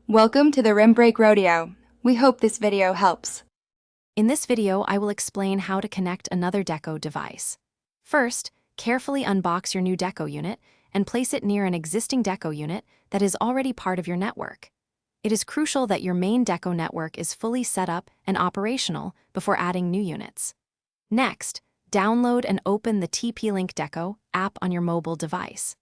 Welcome to the Rim Break Rodeo. We hope this video helps. In this video, I will explain how to connect another Deco device. First, carefully unbox your new Deco unit and place it near an existing Deco unit that is already part of your network. It is crucial that your main Deco network is fully set up and operational before adding new units. Next, download and open the TP-Link Deco app on your mobile device.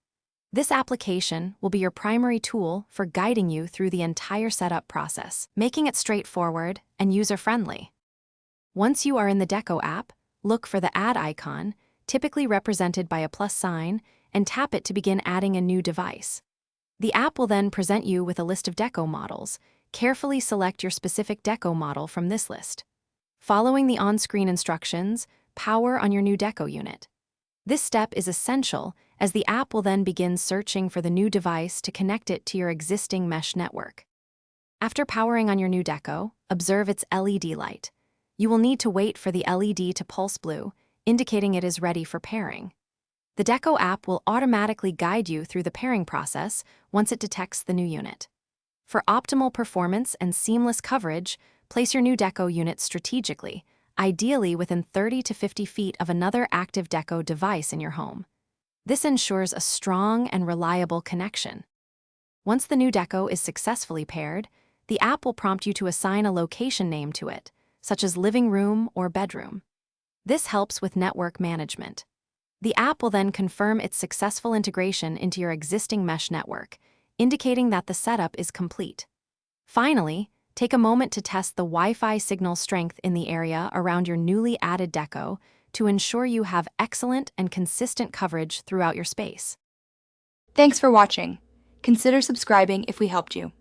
This application will be your primary tool for guiding you through the entire setup process, making it straightforward and user-friendly. Once you are in the Deco app, look for the Add icon, typically represented by a plus sign, and tap it to begin adding a new device. The app will then present you with a list of Deco models. Carefully select your specific Deco model from this list. Following the on-screen instructions, power on your new Deco unit. This step is essential as the app will then begin searching for the new device to connect it to your existing mesh network. After powering on your new Deco, observe its LED light. You will need to wait for the LED to pulse blue, indicating it is ready for pairing. The Deco app will automatically guide you through the pairing process once it detects the new unit. For optimal performance and seamless coverage, place your new Deco unit strategically, ideally within 30 to 50 feet of another active Deco device in your home. This ensures a strong and reliable connection. Once the new Deco is successfully paired, the app will prompt you to assign a location name to it, such as living room or bedroom. This helps with network management. The app will then confirm its successful integration into your existing mesh network, indicating that the setup is complete. Finally, take a moment to test the Wi-Fi signal strength in the area around your newly added Deco to ensure you have excellent and consistent coverage throughout your space. Thanks for watching. Consider subscribing if we helped you.